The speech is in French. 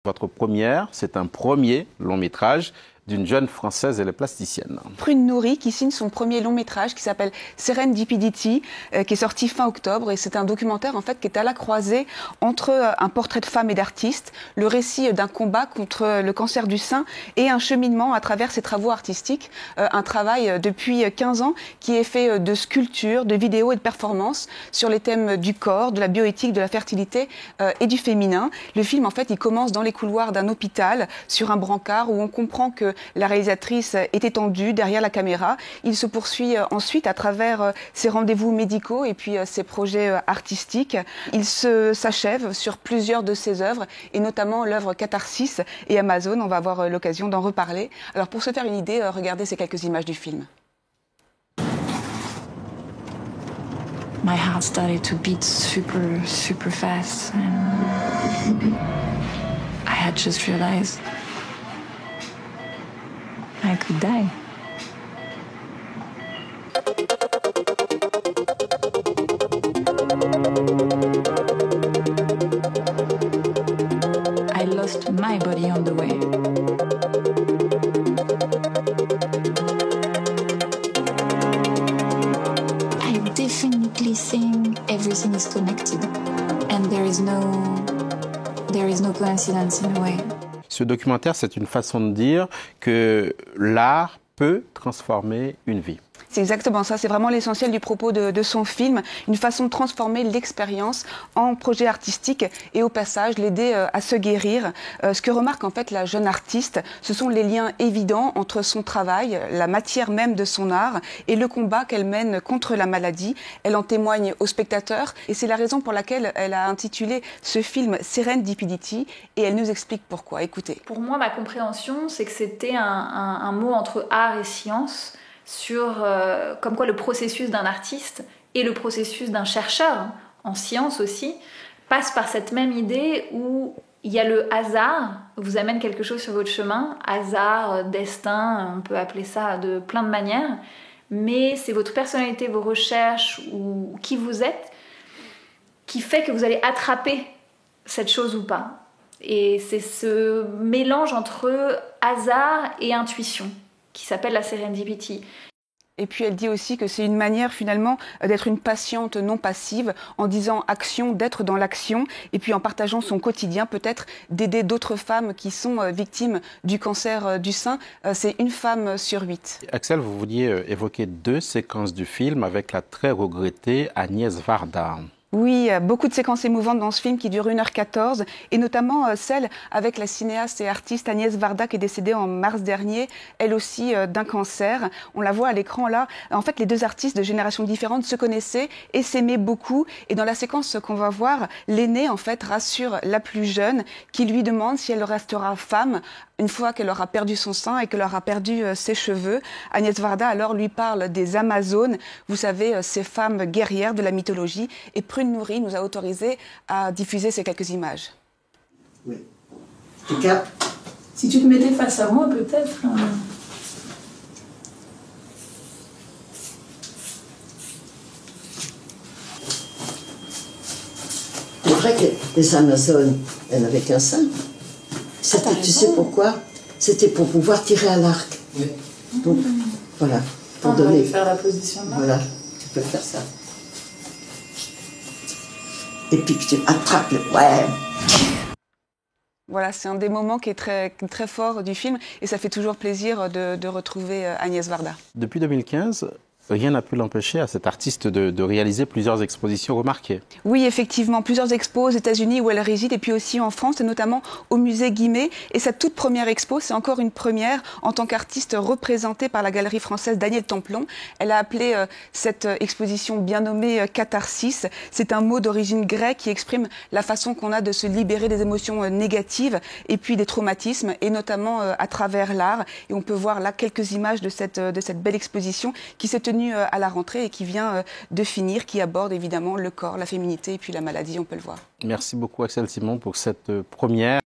Votre première, c'est un premier long métrage d'une jeune Française, elle est plasticienne. Prune Nourri qui signe son premier long métrage qui s'appelle Serendipity, qui est sorti fin octobre, et c'est un documentaire en fait qui est à la croisée entre un portrait de femme et d'artiste, le récit d'un combat contre le cancer du sein et un cheminement à travers ses travaux artistiques, un travail depuis 15 ans qui est fait de sculptures, de vidéos et de performances sur les thèmes du corps, de la bioéthique, de la fertilité et du féminin. Le film en fait il commence dans les couloirs d'un hôpital sur un brancard où on comprend que la réalisatrice est étendue derrière la caméra. Il se poursuit ensuite à travers ses rendez-vous médicaux et puis ses projets artistiques. Il s'achève sur plusieurs de ses œuvres et notamment l'œuvre Catharsis et Amazon. On va avoir l'occasion d'en reparler. Alors pour se faire une idée, regardez ces quelques images du film. My heart started to beat super fast and I had just realized I could die. I lost my body on the way. I definitely think everything is connected and there is no coincidence in a way. Ce documentaire, c'est une façon de dire que l'art peut transformer une vie. C'est exactement ça, c'est vraiment l'essentiel du propos de son film, une façon de transformer l'expérience en projet artistique et au passage l'aider à se guérir. Ce que remarque en fait la jeune artiste, ce sont les liens évidents entre son travail, la matière même de son art et le combat qu'elle mène contre la maladie. Elle en témoigne aux spectateurs et c'est la raison pour laquelle elle a intitulé ce film Serendipity et elle nous explique pourquoi. Écoutez. Pour moi, ma compréhension, c'est que c'était un mot entre art et science, sur comme quoi le processus d'un artiste et le processus d'un chercheur, en sciences aussi, passe par cette même idée où il y a le hasard, vous amène quelque chose sur votre chemin, hasard, destin, on peut appeler ça de plein de manières, mais c'est votre personnalité, vos recherches ou qui vous êtes qui fait que vous allez attraper cette chose ou pas. Et c'est ce mélange entre hasard et intuition qui s'appelle la Serendipity. Et puis elle dit aussi que c'est une manière finalement d'être une patiente non passive, en disant action, d'être dans l'action, et puis en partageant son quotidien, peut-être d'aider d'autres femmes qui sont victimes du cancer du sein. C'est une femme sur 8. Axel, vous vouliez évoquer 2 séquences du film avec la très regrettée Agnès Varda. Oui, beaucoup de séquences émouvantes dans ce film qui dure 1h14 et notamment celle avec la cinéaste et artiste Agnès Varda qui est décédée en mars dernier, elle aussi d'un cancer. On la voit à l'écran là. En fait, les 2 artistes de générations différentes se connaissaient et s'aimaient beaucoup. Et dans la séquence qu'on va voir, l'aînée en fait rassure la plus jeune qui lui demande si elle restera femme une fois qu'elle aura perdu son sein et qu'elle aura perdu ses cheveux. Agnès Varda alors lui parle des Amazones, vous savez, ces femmes guerrières de la mythologie. Et Prune Nourri nous a autorisé à diffuser ces quelques images. Oui. Tu captes? Si tu te mettais face à moi, peut-être. C'est vrai que les Amazones, elles n'avaient qu'un sein. Tu sais pourquoi? C'était pour pouvoir tirer à l'arc. Oui. Donc, voilà. Pour donner. Faire la position là. Voilà, tu peux faire ça. Et puis que tu attrapes le... Ouais. Voilà, c'est un des moments qui est très, très fort du film et ça fait toujours plaisir de retrouver Agnès Varda. Depuis 2015, rien n'a pu l'empêcher à cet artiste de réaliser plusieurs expositions remarquées. Oui, effectivement, plusieurs expos aux États-Unis où elle réside et puis aussi en France et notamment au musée Guimet. Et sa toute première expo, c'est encore une première en tant qu'artiste représentée par la galerie française Daniel Templon. Elle a appelé cette exposition bien nommée Catharsis. C'est un mot d'origine grecque qui exprime la façon qu'on a de se libérer des émotions négatives et puis des traumatismes et notamment à travers l'art. Et on peut voir là quelques images de cette belle exposition qui s'est tenue à la rentrée et qui vient de finir, qui aborde évidemment le corps, la féminité et puis la maladie, on peut le voir. Merci beaucoup Axel Simon pour cette première.